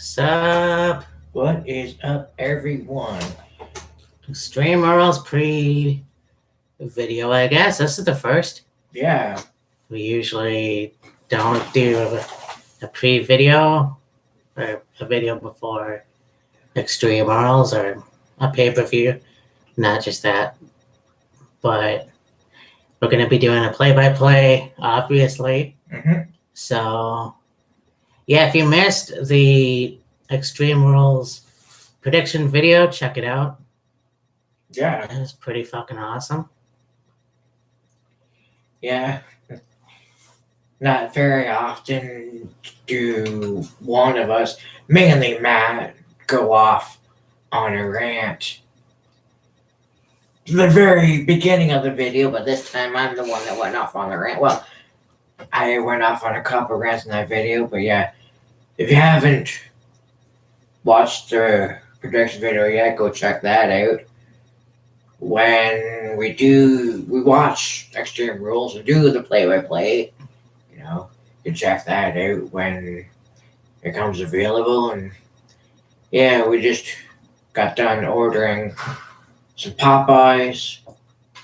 What's up? What is up, everyone? Extreme Earls pre-video, I guess. This is the first. Yeah, We usually don't do a pre-video or a video before Extreme Earls or a pay-per-view. Not just that, but we're going to be doing a play-by-play, obviously. mm-hmm. So, yeah, if you missed the Extreme Rules prediction video, check it out. Yeah, It was pretty fucking awesome. yeah. Not very often do one of us, mainly Matt, go off on a rant. The very beginning of the video, but this time I'm the one that went off on the rant. Well, I went off on a couple rants in that video, but yeah, if you haven't watched the prediction video yet, go check that out. When we watch Extreme Rules and do the play-by-play, you can check that out when it comes available. And yeah, we just got done ordering some Popeyes,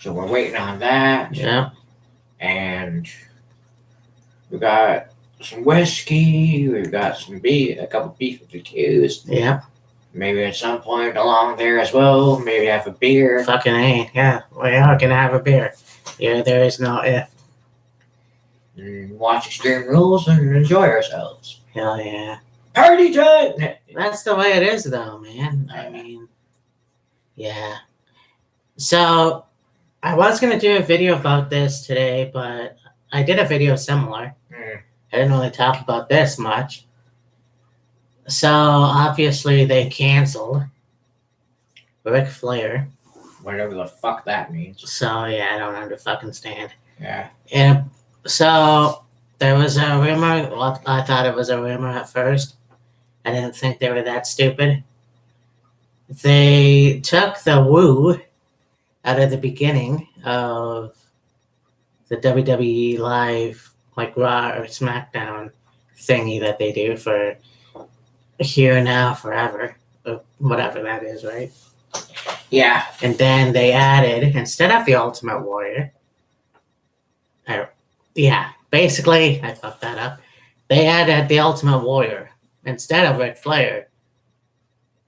so we're waiting on that. Yeah. And we got some whiskey, we've got some beef, a couple beef BBQs. Yeah. Maybe at some point along there as well, maybe have a beer. Fucking A, yeah. We are gonna have a beer. Yeah, there is no if. And watch Extreme Rules and enjoy ourselves. Hell yeah. Party time! That's the way it is, though, man. I mean, yeah. So, I was gonna do a video about this today, but I did a video similar. I didn't really talk about this much. So, obviously, they canceled Ric Flair. Whatever the fuck that means. So, yeah, I don't understand. Yeah. And so, there was a rumor. Well, I thought it was a rumor at first. I didn't think they were that stupid. They took the woo out of the beginning of the WWE Live, like Raw or SmackDown thingy that they do for Here Now Forever, or whatever that is, right? Yeah. And then they added, instead of the Ultimate Warrior, basically, I fucked that up. They added the Ultimate Warrior instead of Ric Flair,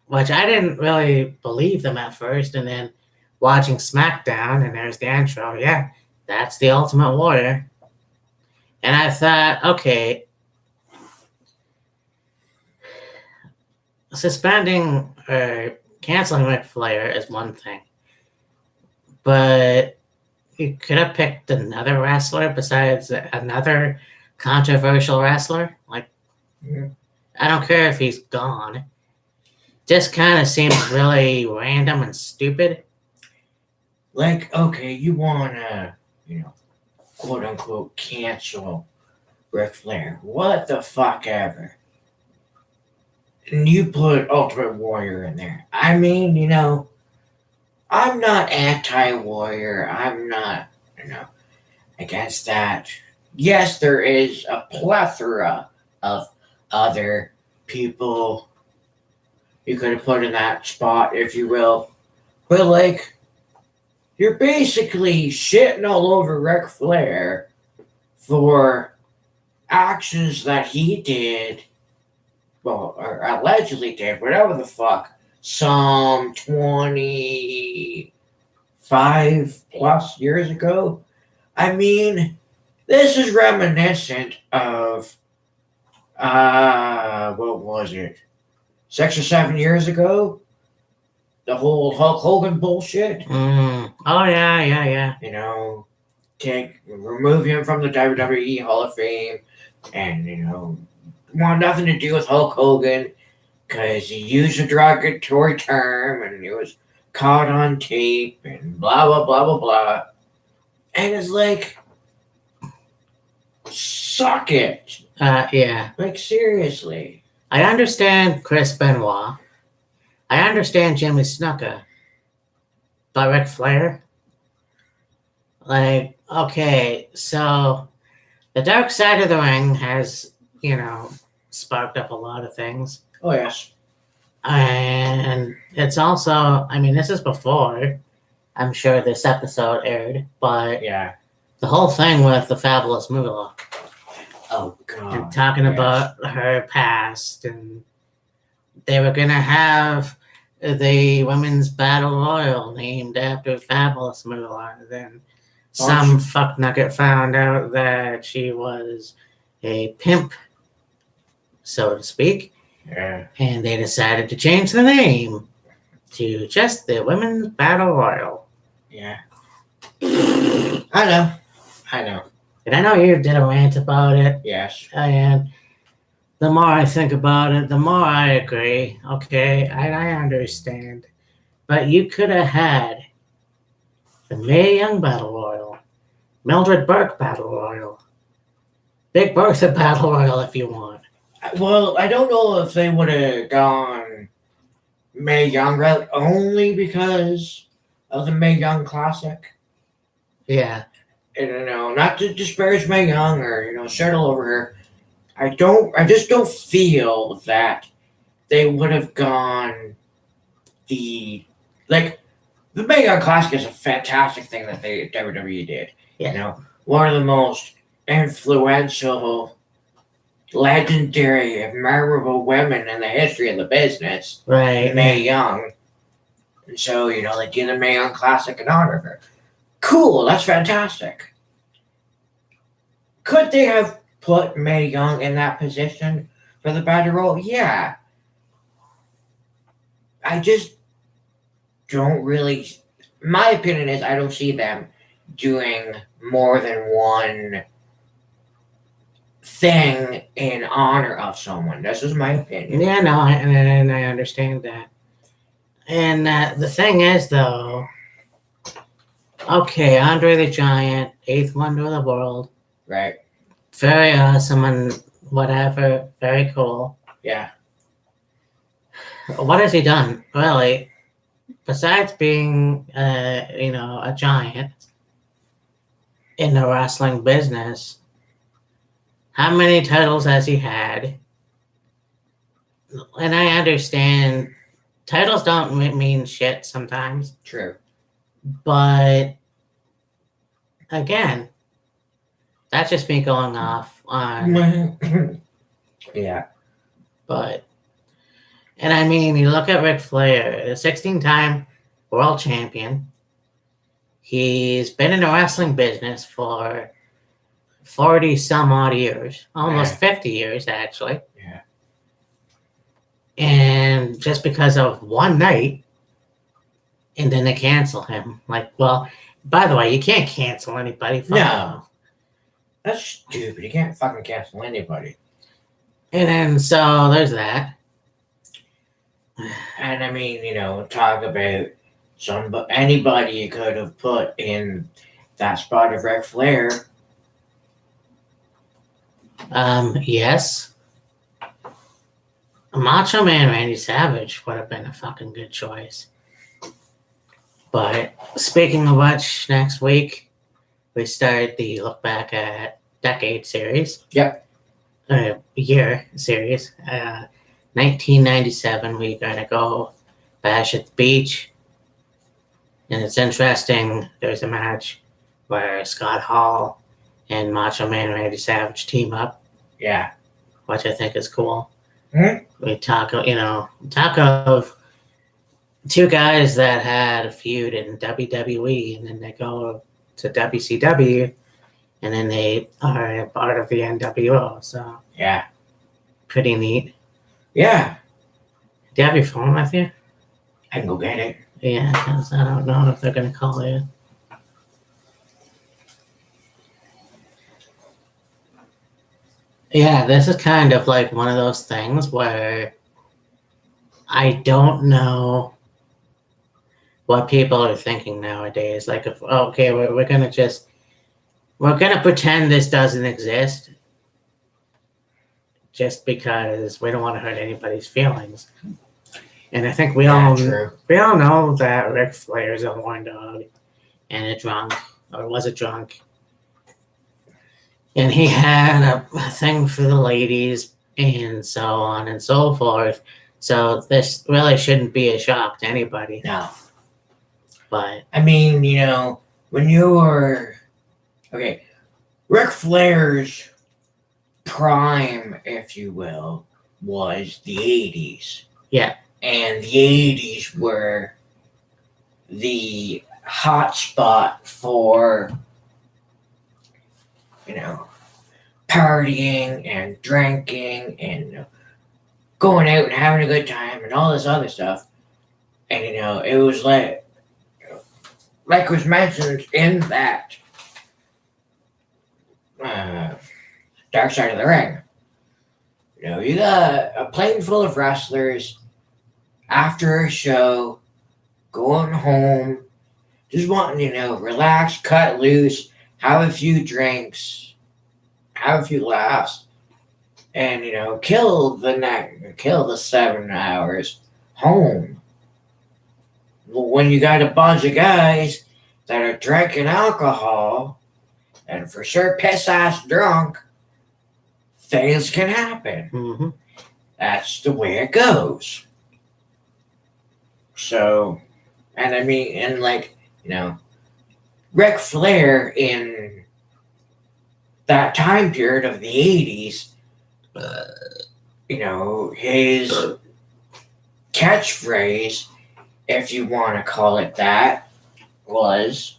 which I didn't really believe them at first. And then watching SmackDown, and there's the intro, yeah, that's the Ultimate Warrior. And I thought, okay, suspending or canceling Ric Flair is one thing, but you could have picked another wrestler besides another controversial wrestler. Like, I don't care if he's gone. Just kind of seems really random and stupid. Like, okay, you want to, quote unquote, cancel Ric Flair. What the fuck ever. And you put Ultimate Warrior in there. I mean, I'm not anti-warrior. I'm not, against that. Yes, there is a plethora of other people you could have put in that spot, if you will. But, like, you're basically shitting all over Ric Flair for actions that he did, well, or allegedly did, whatever the fuck, some 25 plus years ago. I mean, this is reminiscent of, what was it, 6 or 7 years ago? The whole Hulk Hogan bullshit. Oh, yeah. Remove him from the WWE Hall of Fame and, want nothing to do with Hulk Hogan because he used a derogatory term and he was caught on tape and blah, blah, blah, blah, blah. And it's like, suck it. Yeah. Like, seriously. I understand Chris Benoit. I understand Jimmy Snuka. But Ric Flair? Like, okay, so the Dark Side of the Ring has, sparked up a lot of things. Oh yes. And it's also, I mean, this is before I'm sure this episode aired, but Yeah. the whole thing with the Fabulous Moolah Oh god. and talking yes. about her past, and they were gonna have the women's battle royal named after Fabulous Moolah. Then some fuck nugget found out that she was a pimp, so to speak, Yeah. and they decided to change the name to just the women's battle royal. Yeah. I know. I know. And I know you did a rant about it, Yes. and the more I think about it, the more I agree. Okay, I understand. But you could have had the Mae Young Battle Royal, Mildred Burke Battle Royal, Big Bertha Battle Royal if you want. Well, I don't know if they would have gone Mae Young route only because of the Mae Young Classic. Yeah. And, not to disparage Mae Young or settle over her. I just don't feel that they would have gone the Mae Young Classic is a fantastic thing that WWE did. Yeah. One of the most influential, legendary, memorable women in the history of the business, Right. Mae Young. And so, they did the Mae Young Classic in honor of her. Cool, that's fantastic. Could they have put Mae Young in that position for the battle royal? Yeah. I just don't really. My opinion is I don't see them doing more than one thing in honor of someone. This is my opinion. Yeah, no, and I understand that. And the thing is, though, okay, Andre the Giant, 8th wonder of the world. Right. Very awesome and whatever. Very cool. Yeah. What has he done, really? Besides being, a giant in the wrestling business, how many titles has he had? And I understand titles don't mean shit sometimes, True. but again, that's just me going off on. Yeah. But, and I mean, you look at Ric Flair, a 16-time world champion. He's been in the wrestling business for 40 some odd years, almost 50 years, actually. Yeah. And just because of one night, and then they cancel him. Well, by the way, you can't cancel anybody. No. That's stupid. You can't fucking cancel anybody. And then, so there's that. And I mean, talk about anybody you could have put in that spot of Ric Flair. Yes. Macho Man Randy Savage would have been a fucking good choice. But speaking of which, next week we start the Look Back at Decade series. Yep. Year series. 1997, we're going to go Bash at the Beach. And it's interesting, there's a match where Scott Hall and Macho Man Randy Savage team up. Yeah. Which I think is cool. Mm-hmm. We talk of two guys that had a feud in WWE, and then they go to WCW, and then they are a part of the NWO. So yeah, pretty neat. Yeah. Do you have your phone with you? I can go get it. Yeah, because I don't know if they're gonna call you. Yeah, this is kind of like one of those things where I don't know what people are thinking nowadays. Like, if okay, we're gonna pretend this doesn't exist just because we don't want to hurt anybody's feelings. And I think we all know that Ric Flair is a horn dog and a drunk, or was a drunk. And he had a thing for the ladies and so on and so forth. So this really shouldn't be a shock to anybody. No. But I mean, when you're okay, Ric Flair's prime, if you will, was the 80s. Yeah. And the 80s were the hot spot for, partying and drinking and going out and having a good time and all this other stuff. And, it was like was mentioned in that Dark Side of the Ring. You got a plane full of wrestlers after a show, going home, just wanting, relax, cut loose, have a few drinks, have a few laughs, and, kill the 7 hours home. When you got a bunch of guys that are drinking alcohol and for sure piss-ass drunk, things can happen. mm-hmm. That's the way it goes. So, and I mean, and Ric Flair in that time period of the 80s, his catchphrase, if you want to call it that, was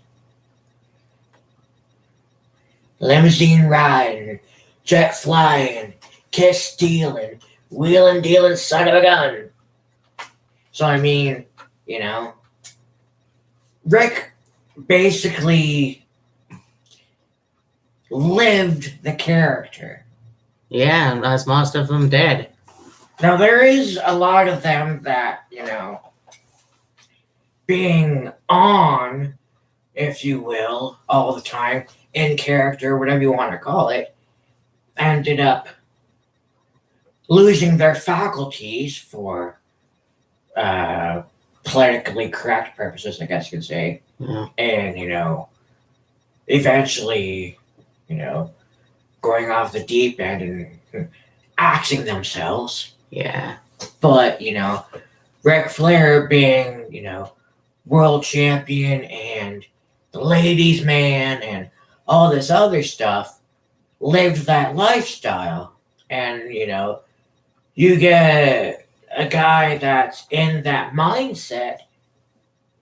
limousine riding, jet flying, kiss stealing, wheeling dealing, son of a gun. So, I mean, Rick basically lived the character. Yeah, as most of them did. Now, there is a lot of them that, being on, if you will, all the time, in character, whatever you want to call it, ended up losing their faculties for politically correct purposes, I guess you could say. Yeah. And, eventually, going off the deep end and axing themselves. Yeah. But, Ric Flair being, world champion and the ladies' man and all this other stuff, lived that lifestyle. And, you get a guy that's in that mindset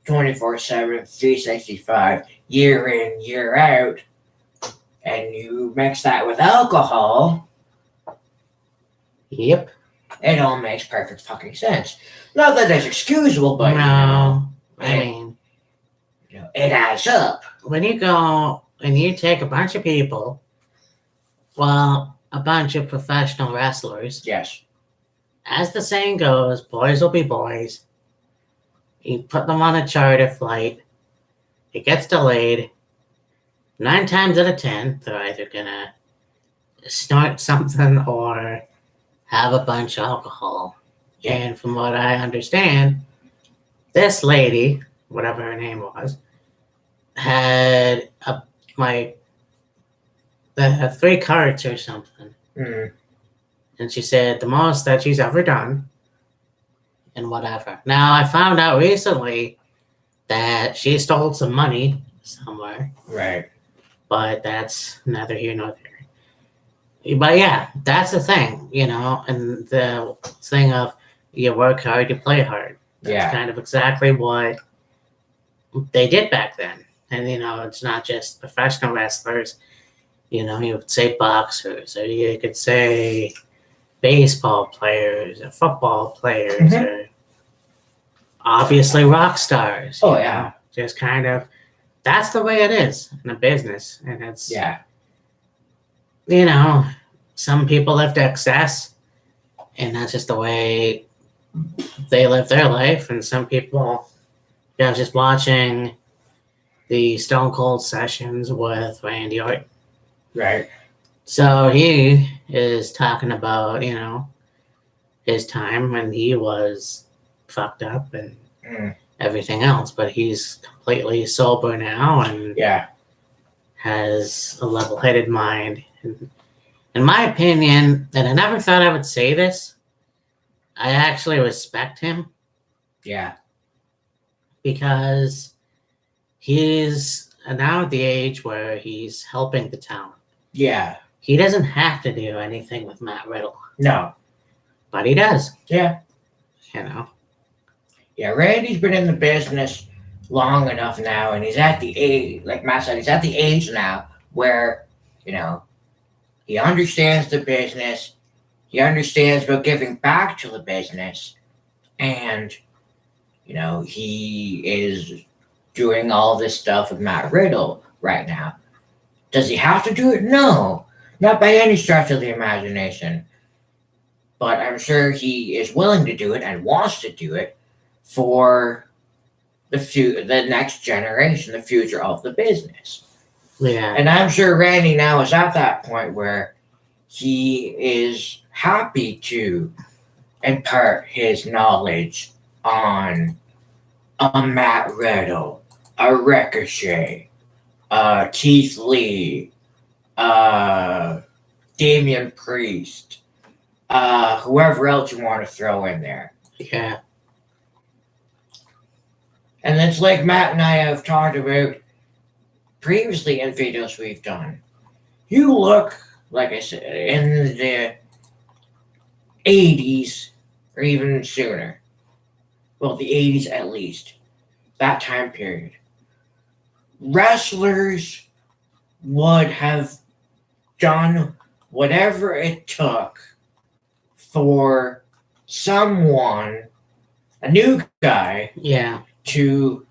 24/7, 365, year in, year out, and you mix that with alcohol. Yep. It all makes perfect fucking sense. Not that it's excusable, but no. I mean, it adds up. When you go and you take a bunch of people, well, a bunch of professional wrestlers. Yes. As the saying goes, boys will be boys. You put them on a charter flight. It gets delayed. 9 times out of 10, they're either gonna snort something or have a bunch of alcohol. Yeah. And from what I understand, this lady, whatever her name was, had the 3 carts or something. Mm. And she said the most that she's ever done and whatever. Now, I found out recently that she stole some money somewhere. Right. But that's neither here nor there. But yeah, that's the thing, and the thing of you work hard, you play hard. That's kind of exactly what they did back then. And, it's not just professional wrestlers. You would say boxers, or you could say baseball players, or football players, or obviously rock stars. Oh, yeah. Just kind of, that's the way it is in a business. And it's, some people live to excess, and that's just the way they live their life. And some people, just watching the Stone Cold sessions with Randy Orton. Right. So he is talking about, his time when he was fucked up and everything else, but he's completely sober now and has a level-headed mind. And in my opinion, and I never thought I would say this, I actually respect him Yeah. because he's now at the age where he's helping the town. Yeah. He doesn't have to do anything with Matt Riddle, No. but he does. Yeah. You know. Yeah. Randy's been in the business long enough now, and he's at the age, like Matt said, he's at the age now where, you know, he understands the business, he understands about giving back to the business, and, you know, he is doing all this stuff with Matt Riddle right now. Does he have to do it? No, not by any stretch of the imagination. But I'm sure he is willing to do it and wants to do it for the next generation, the future of the business. Yeah. And I'm sure Randy now is at that point where he is happy to impart his knowledge on a Matt Riddle, a Ricochet, Keith Lee, Damian Priest, whoever else you want to throw in there. Yeah. And it's like Matt and I have talked about previously in videos we've done. You look, like I said, in the 80s or even sooner. Well, the 80s at least. That time period. Wrestlers would have done whatever it took for someone, a new guy, Yeah. to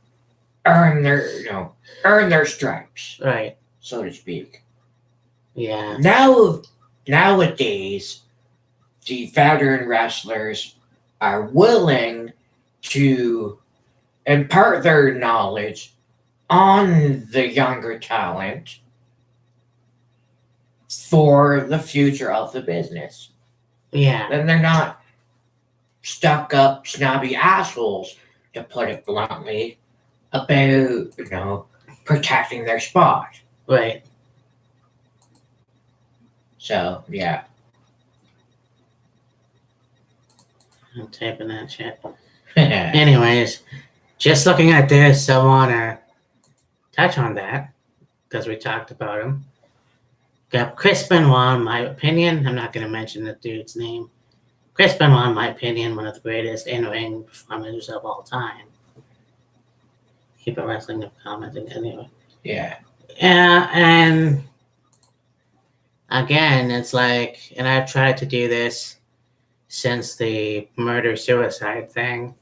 earn their stripes, Right. so to speak. Yeah. Nowadays, the veteran wrestlers are willing to impart their knowledge on the younger talent for the future of the business. Yeah. Then they're not stuck up, snobby assholes, to put it bluntly, about, protecting their spot. Right. So, yeah. I'm typing that shit. Anyways, just looking at this, I want to touch on that because we talked about him. Got Chris Benoit, in my opinion. I'm not going to mention the dude's name. Chris Benoit, in my opinion, one of the greatest in-ring performers of all time. Keep it wrestling of commenting anyway. Yeah. And again, it's like, and I've tried to do this since the murder-suicide thing.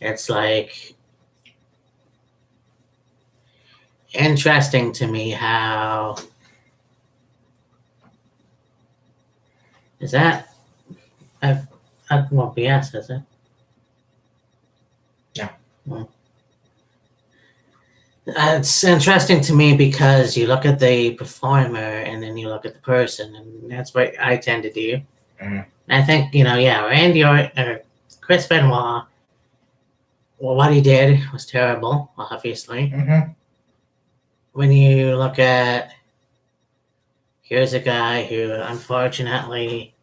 It's like interesting to me how is that won't be us, is it? No. Well, it's interesting to me because you look at the performer and then you look at the person, and that's what I tend to do. Mhm. I think, Randy or Chris Benoit, well, what he did was terrible, obviously. Mm-hmm. When you look at, here's a guy who unfortunately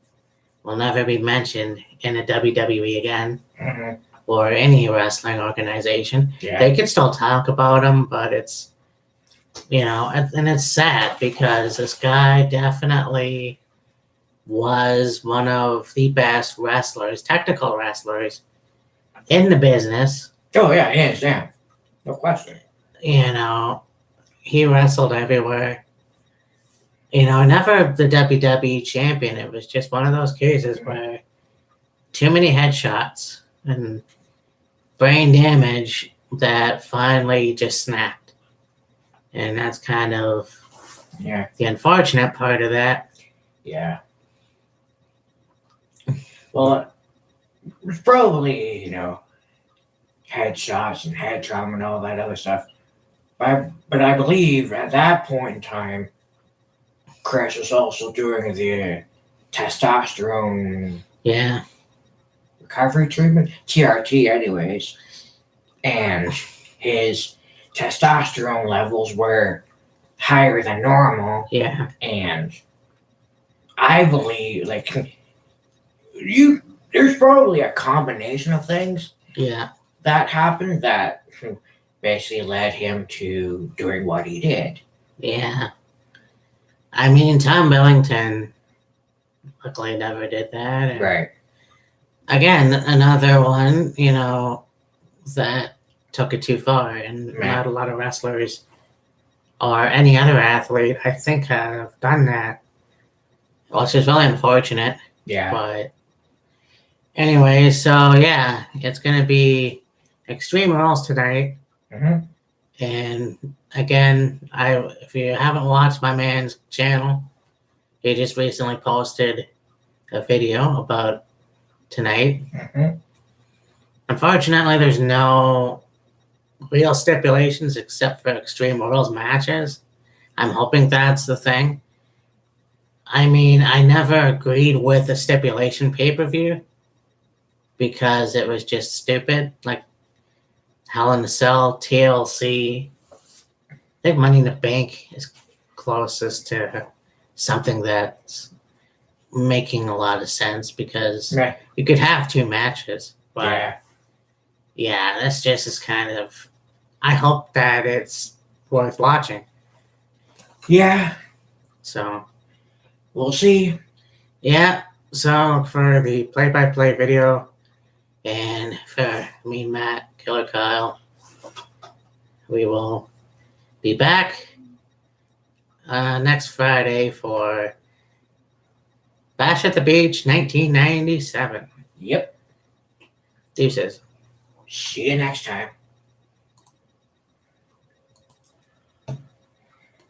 will never be mentioned in the WWE again Mm-hmm. or any wrestling organization. Yeah. They could still talk about him, but it's, and it's sad because this guy definitely was one of the best wrestlers, technical wrestlers in the business. Oh, yeah, hands down. No question. He wrestled everywhere. Never the WWE champion. It was just one of those cases where too many headshots and brain damage that finally just snapped. And that's kind of Yeah. the unfortunate part of that. Yeah. Well, it's probably, headshots and head trauma and all that other stuff. But I believe at that point in time, Chris was also doing the testosterone Yeah. recovery treatment, TRT anyways, and his testosterone levels were higher than normal, Yeah. and I believe, there's probably a combination of things Yeah. that happened that basically led him to doing what he did. Yeah. I mean, Tom Billington luckily never did that. And Right. again, another one, that took it too far. And Right. not a lot of wrestlers or any other athlete, I think, have done that, which is really unfortunate. Yeah. But anyway, so yeah, it's going to be Extreme Rules tonight. hmm And again, if you haven't watched my man's channel, he just recently posted a video about tonight. hmm Unfortunately, there's no real stipulations except for Extreme Rules matches. I'm hoping that's the thing. I mean, I never agreed with the stipulation pay-per-view because it was just stupid. Like Hell in a Cell, TLC. I think Money in the Bank is closest to something that's making a lot of sense because Right. you could have two matches. But Yeah. yeah, this just is kind of. I hope that it's worth watching. Yeah. So We'll see. yeah, so for the play-by-play video and for me, Matt, Killer Kyle, we will be back next Friday for Bash at the Beach 1997. Yep. Deuces. See you next time.